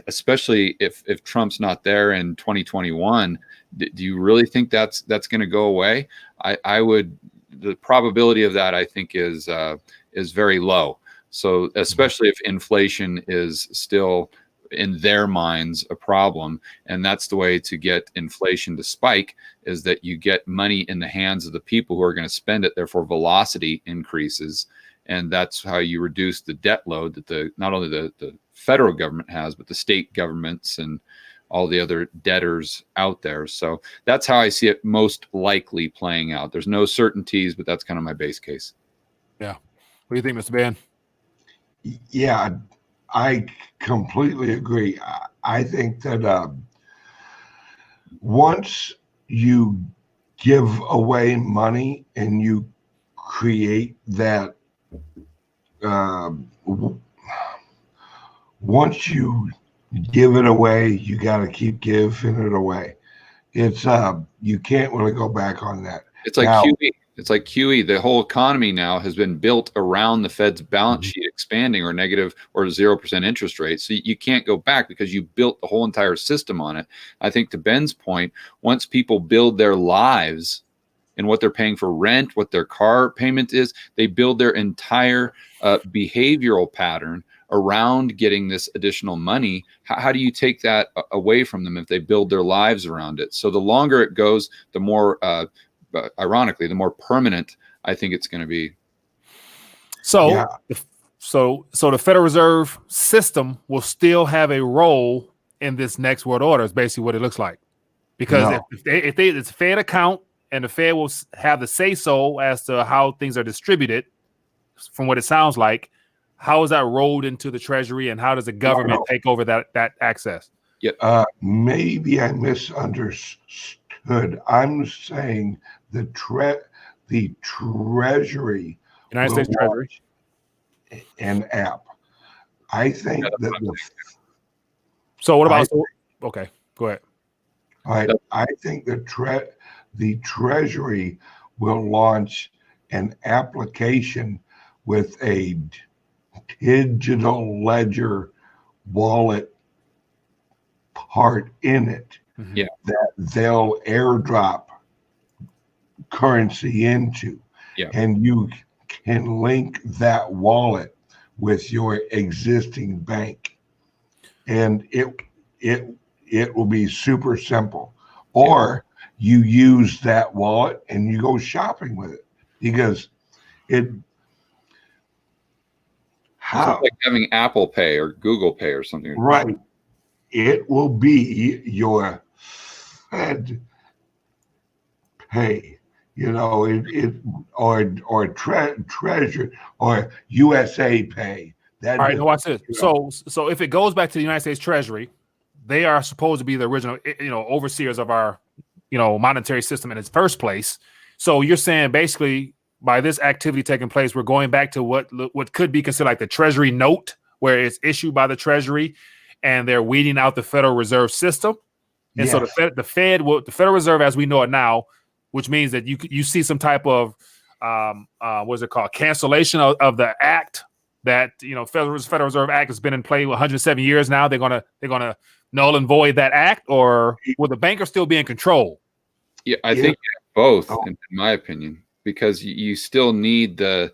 Especially if Trump's not there in 2021, do you really think that's going to go away? I would. The probability of that, I think, is very low. So especially if inflation is still in their minds a problem, and that's the way to get inflation to spike, is that you get money in the hands of the people who are going to spend it. Therefore, velocity increases, and that's how you reduce the debt load that not only the federal government has, but the state governments and all the other debtors out there. So that's how I see it most likely playing out. There's no certainties, but that's kind of my base case. Yeah. What do you think, Mr. Ben? Yeah, I completely agree. I think that once you give away money and you create that, once you give it away, you got to keep giving it away. It's you can't really go back on that. It's like QE. It's like QE. The whole economy now has been built around the Fed's balance sheet expanding or negative or 0% interest rate. So you can't go back because you built the whole entire system on it. I think to Ben's point, once people build their lives and what they're paying for rent, what their car payment is, they build their entire behavioral pattern around getting this additional money. How do you take that away from them if they build their lives around it? So the longer it goes, the more, ironically, the more permanent I think it's going to be. So, Yeah. so the Federal Reserve System will still have a role in this next world order. Is basically what it looks like, because if it's a Fed account and the Fed will have the say so as to how things are distributed, from what it sounds like. How is that rolled into the Treasury, and how does the government take over that access? Maybe I misunderstood. I'm saying the Treasury, United States Treasury, an app. I think that So what about? Okay, go ahead. I think the Treasury will launch an application with a digital ledger wallet part in it that they'll airdrop currency into, and you can link that wallet with your existing bank, and it will be super simple. Or you use that wallet and you go shopping with it, because it's like having Apple Pay or Google Pay or something. Right. It will be your Fed Pay, or Treasury or USA Pay. All right, now watch this. So if it goes back to the United States Treasury, they are supposed to be the original, overseers of our, monetary system in its first place. So you're saying basically, by this activity taking place, we're going back to what could be considered like the Treasury note, where it's issued by the Treasury, and they're weeding out the Federal Reserve System. And so the Federal Reserve, as we know it now, which means that you see some type of what is it called, cancellation of the act that Federal Reserve Act has been in play 107 years now. They're gonna null and void that act, or will the banker still be in control? Yeah, I think both, in my opinion. Because you still need the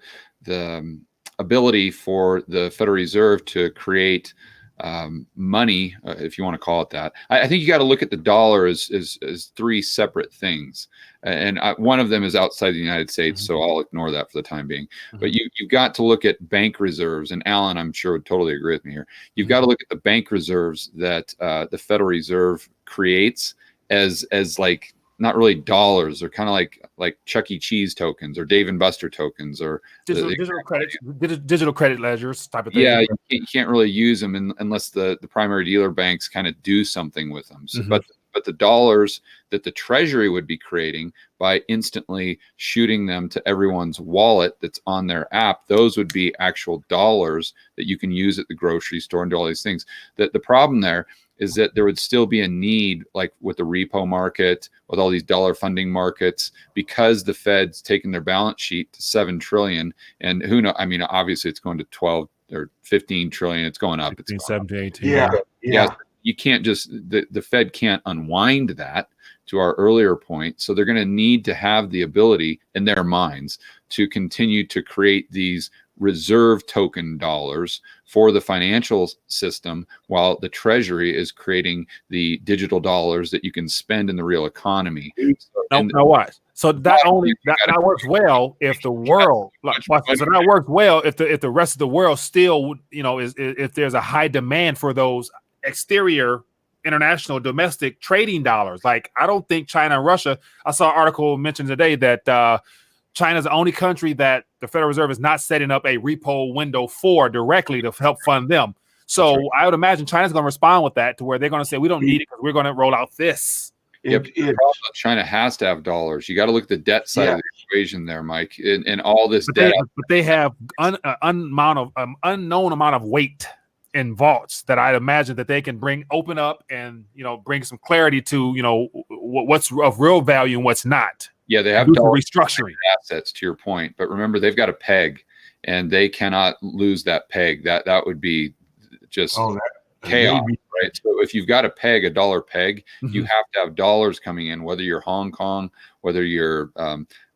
ability for the Federal Reserve to create money, if you want to call it that. I think you got to look at the dollar as three separate things, and one of them is outside the United States, so I'll ignore that for the time being. But you've got to look at bank reserves, and Alan, I'm sure, would totally agree with me here. You've got to look at the bank reserves that the Federal Reserve creates as like, not really dollars. They're kind of like Chuck E. Cheese tokens or Dave and Buster tokens, or digital credit ledgers type of thing. Yeah, you can't really use them unless the primary dealer banks kind of do something with them. So, but the dollars that the Treasury would be creating by instantly shooting them to everyone's wallet that's on their app, those would be actual dollars that you can use at the grocery store and do all these things. The problem there is that there would still be a need, like with the repo market, with all these dollar funding markets, because the Fed's taken their balance sheet to 7 trillion, and who knows? I mean, obviously it's going to 12 or 15 trillion. It's going up. 15, 17, 18. Yeah. You can't just, the Fed can't unwind that, to our earlier point. So they're going to need to have the ability in their minds to continue to create these reserve token dollars for the financial system, while the Treasury is creating the digital dollars that you can spend in the real economy. Now watch. So that works well if the world, that works well if the rest of the world still, if there's a high demand for those exterior international domestic trading dollars. Like, I don't think China and Russia, I saw an article mentioned today that China is the only country that the Federal Reserve is not setting up a repo window for directly to help fund them. So right. I would imagine China's going to respond with that, to where they're going to say, we don't need it because we're going to roll out this. China has to have dollars. You got to look at the debt side of the equation there, Mike, and all this debt. But they have unknown amount of weight in vaults that I'd imagine that they can open up and bring some clarity to what's of real value and what's not. Yeah, they have restructuring assets, to your point, but remember, they've got a peg, and they cannot lose that peg. That would be just chaos, right? So if you've got a peg, a dollar peg, you have to have dollars coming in, whether you're Hong Kong, whether you're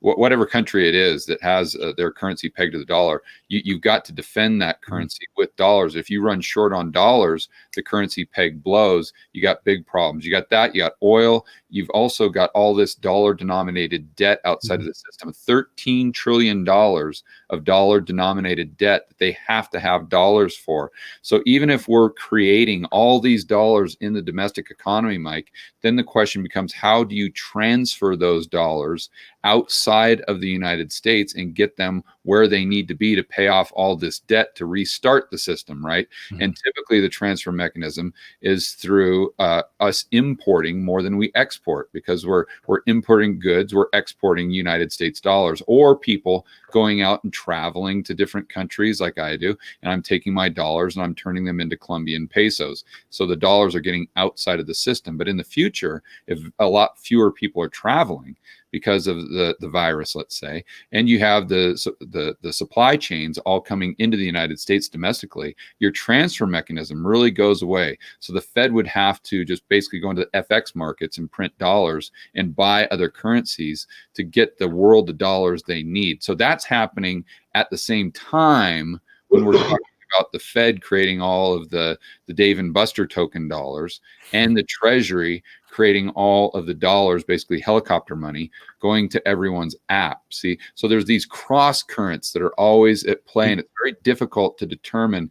whatever country it is that has their currency pegged to the dollar. You've got to defend that currency with dollars. If you run short on dollars, the currency peg blows. You got big problems. You got that. You got oil. You've also got all this dollar-denominated debt outside of the system. $13 trillion of dollar-denominated debt that they have to have dollars for. So even if we're creating all these dollars in the domestic economy, Mike, then the question becomes, how do you transfer those dollars outside of the United States and get them where they need to be to pay off all this debt to restart the system, right? And typically the transfer mechanism is through us importing more than we export, because we're importing goods, we're exporting United States dollars, or people going out and traveling to different countries like I do, and I'm taking my dollars and I'm turning them into Colombian pesos. So the dollars are getting outside of the system. But in the future, if a lot fewer people are traveling because of the virus, let's say, and you have the supply chains all coming into the United States domestically, your transfer mechanism really goes away. So the Fed would have to just basically go into the FX markets and print dollars and buy other currencies to get the world the dollars they need. So that's happening at the same time when we're talking about the Fed creating all of the Dave and Buster token dollars, and the Treasury creating all of the dollars, basically helicopter money, going to everyone's app. See, so there's these cross currents that are always at play, and it's very difficult to determine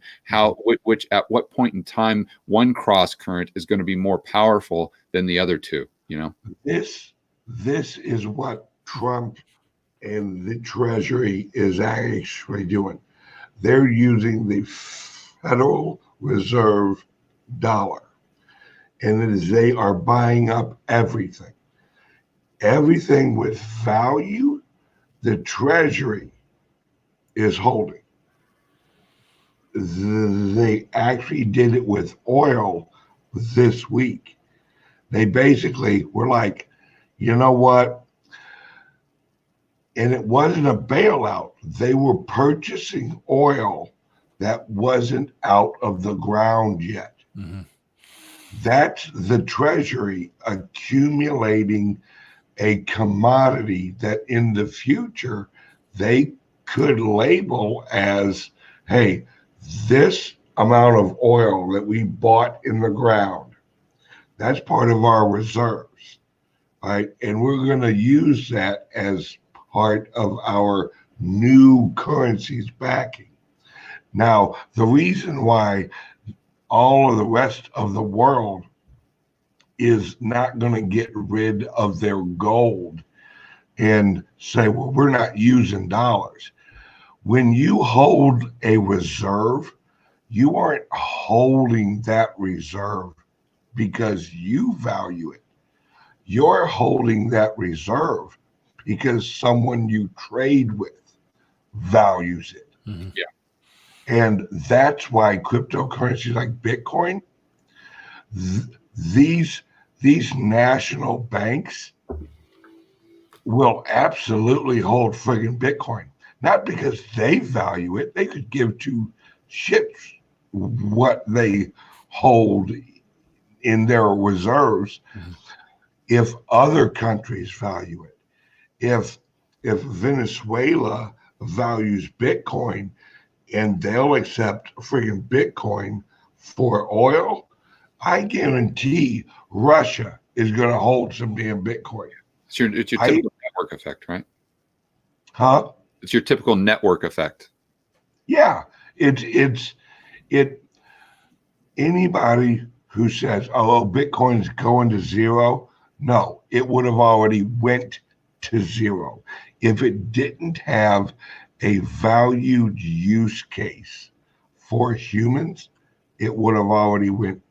which at what point in time one cross current is going to be more powerful than the other two. This is what Trump and the Treasury is actually doing. They're using the Federal Reserve dollar, and they are buying up everything with value. The Treasury is holding. They actually did it with oil this week. They basically were like, you know what? And it wasn't a bailout. They were purchasing oil that wasn't out of the ground yet. That's the Treasury accumulating a commodity that in the future they could label as, hey, this amount of oil that we bought in the ground, that's part of our reserves, right? And we're going to use that as part of our new currency's backing. Now, the reason why all of the rest of the world is not going to get rid of their gold and say, well, we're not using dollars. When you hold a reserve, you aren't holding that reserve because you value it. You're holding that reserve because someone you trade with values it. Yeah. And that's why cryptocurrencies like Bitcoin, these national banks will absolutely hold friggin' Bitcoin. Not because they value it. They could give two shits what they hold in their reserves if other countries value it. If Venezuela values Bitcoin and they'll accept friggin' Bitcoin for oil, I guarantee Russia is going to hold some damn Bitcoin. It's your typical network effect, right? Huh? It's your typical network effect. Yeah, it's anybody who says, oh, Bitcoin's going to zero. No, it would have already went to zero. If it didn't have a valued use case for humans, it would have already went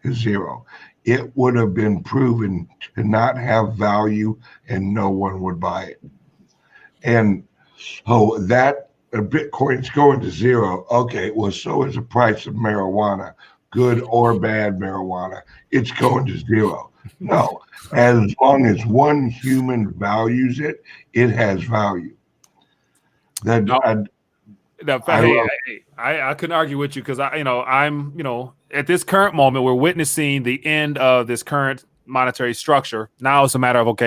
to zero. It would have been proven to not have value and no one would buy it. And that Bitcoin's going to zero. Okay, well, so is the price of marijuana, good or bad marijuana. It's going to zero. No, as long as one human values it, it has value. No, I couldn't argue with you because I'm at this current moment we're witnessing the end of this current monetary structure. Now it's a matter of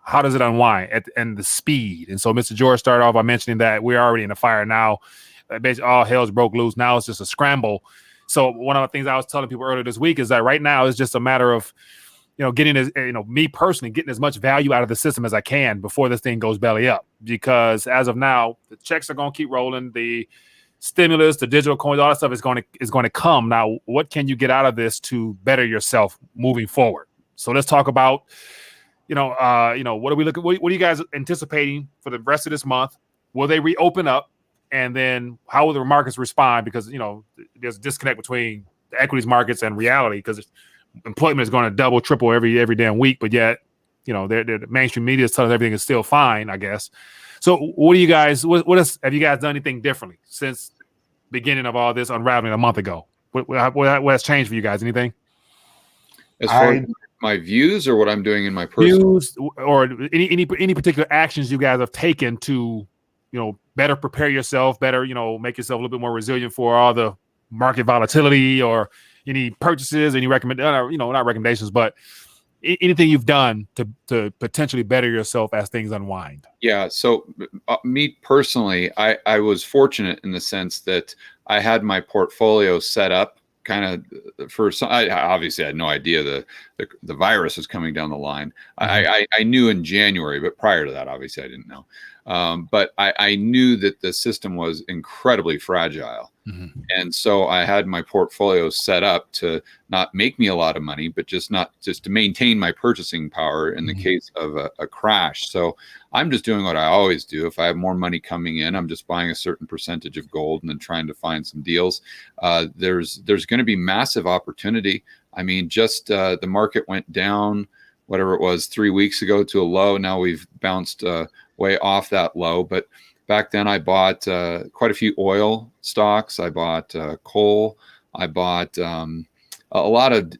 how does it unwind and the speed. And so Mr. George started off by mentioning that we're already in the fire now. Basically, all hell's broke loose. Now it's just a scramble. So one of the things I was telling people earlier this week is that right now it's just a matter of getting me personally getting as much value out of the system as I can before this thing goes belly up. Because as of now, the checks are going to keep rolling. The stimulus, the digital coins, all that stuff is going to come. Now, what can you get out of this to better yourself moving forward? So let's talk about, what are we looking? What are you guys anticipating for the rest of this month? Will they reopen up? And then how will the markets respond? Because there's a disconnect between the equities markets and reality because employment is going to double, triple every damn week, but yet, the mainstream media is telling us everything is still fine, I guess. So what do you guys, have you guys done anything differently since beginning of all this unraveling a month ago? What has changed for you guys? Anything? As far as my views or what I'm doing in my personal views or any particular actions you guys have taken to, better prepare yourself, better, make yourself a little bit more resilient for all the market volatility or any purchases, any not recommendations, but anything you've done to potentially better yourself as things unwind? Yeah. So me personally, I was fortunate in the sense that I had my portfolio set up kind of for some. I obviously had no idea the virus was coming down the line. Mm-hmm. I knew in January, but prior to that, obviously I didn't know. But I knew that the system was incredibly fragile. Mm-hmm. And so I had my portfolio set up to not make me a lot of money, but just to maintain my purchasing power in the case of a crash. So I'm just doing what I always do. If I have more money coming in, I'm just buying a certain percentage of gold and then trying to find some deals. There's going to be massive opportunity. I mean, just the market went down, whatever it was, 3 weeks ago to a low. Now we've bounced way off that low, but back then I bought quite a few oil stocks. I bought coal. I bought a lot of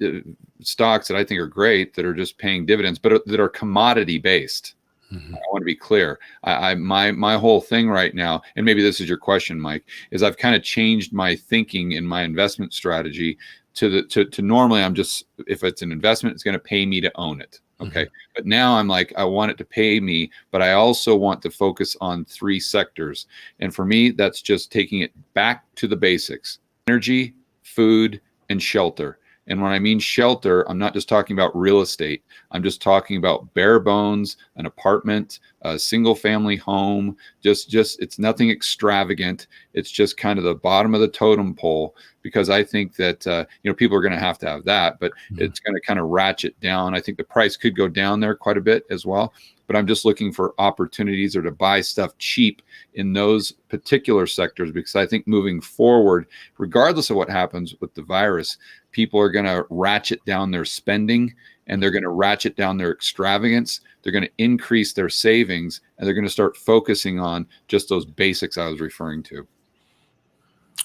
stocks that I think are great that are just paying dividends, but that are commodity based. Mm-hmm. I want to be clear. My whole thing right now, and maybe this is your question, Mike, is I've kind of changed my thinking in my investment strategy to normally I'm just, if it's an investment, it's going to pay me to own it. Okay. Mm-hmm. But now I'm like, I want it to pay me, but I also want to focus on 3 sectors. And for me, that's just taking it back to the basics: energy, food, and shelter. And when I mean shelter, I'm not just talking about real estate. I'm just talking about bare bones, an apartment, a single family home. Just it's nothing extravagant. It's just kind of the bottom of the totem pole, because I think that people are going to have that, but it's going to kind of ratchet down. I think the price could go down there quite a bit as well. But I'm just looking for opportunities or to buy stuff cheap in those particular sectors, because I think moving forward, regardless of what happens with the virus, people are going to ratchet down their spending and they're going to ratchet down their extravagance. They're going to increase their savings and they're going to start focusing on just those basics I was referring to.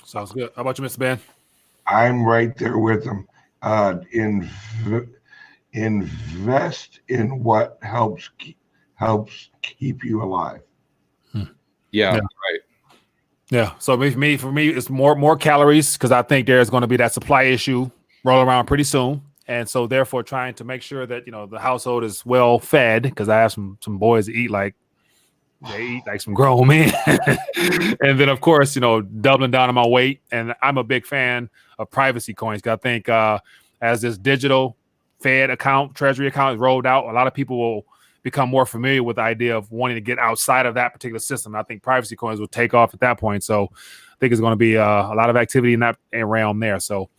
Sounds good. How about you, Mr. Ben? I'm right there with them. Invest in what helps keep you alive. Yeah, right. Yeah. So for me, it's more calories, because I think there's going to be that supply issue rolling around pretty soon. And so therefore trying to make sure that, the household is well fed, because I have some boys that eat like some grown men. And then of course, doubling down on my weight. And I'm a big fan of privacy coins, because I think as this digital Fed account, Treasury account is rolled out, a lot of people will become more familiar with the idea of wanting to get outside of that particular system. I think privacy coins will take off at that point. So I think it's going to be a lot of activity in that realm there. So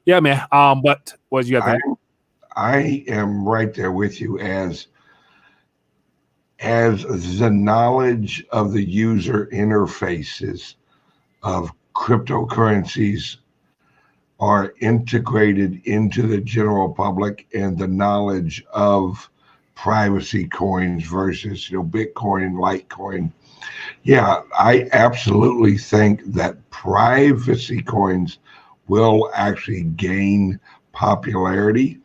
yeah, man. But what do you have? I am right there with you as the knowledge of the user interfaces of cryptocurrencies are integrated into the general public, and the knowledge of privacy coins versus Bitcoin, Litecoin. Yeah, I absolutely think that privacy coins will actually gain popularity.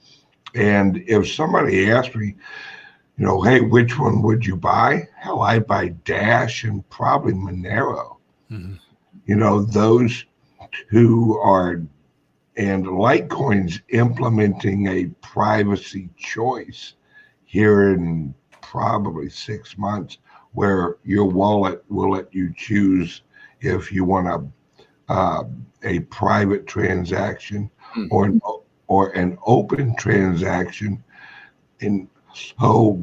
And if somebody asked me, hey, which one would you buy? Hell, I buy Dash and probably Monero. Mm-hmm. those who are, and Litecoin's implementing a privacy choice here in probably 6 months, where your wallet will let you choose if you want a private transaction or an open transaction, and so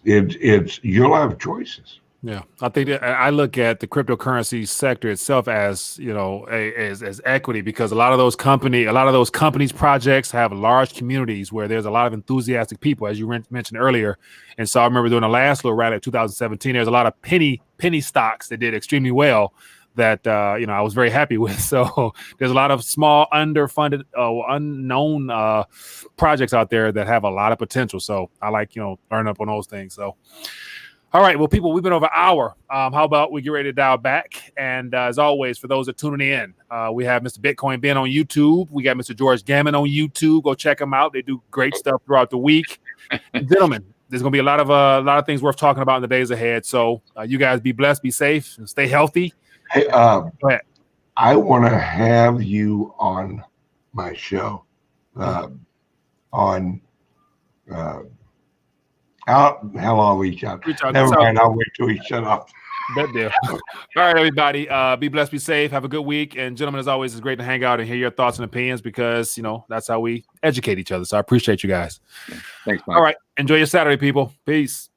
you'll have choices. Yeah, I think that I look at the cryptocurrency sector itself as, as equity, because a lot of those companies projects have large communities where there's a lot of enthusiastic people, as you mentioned earlier. And so I remember during the last little rally of 2017, there's a lot of penny stocks that did extremely well that I was very happy with. So there's a lot of small, underfunded, unknown projects out there that have a lot of potential. So I like learning up on those things. So. All right, well, people, we've been over an hour. How about we get ready to dial back? And as always, for those that are tuning in, we have Mr. Bitcoin Ben on YouTube. We got Mr. George Gammon on YouTube. Go check them out. They do great stuff throughout the week. Gentlemen, there's going to be a lot of things worth talking about in the days ahead. So you guys be blessed, be safe, and stay healthy. Hey, Go ahead. I want to have you on my show I'll reach out. Never mind. I'll wait till he shut up. That deal. All right, everybody. Be blessed, be safe. Have a good week. And gentlemen, as always, it's great to hang out and hear your thoughts and opinions, because, that's how we educate each other. So I appreciate you guys. Thanks, Mike. All right. Enjoy your Saturday, people. Peace.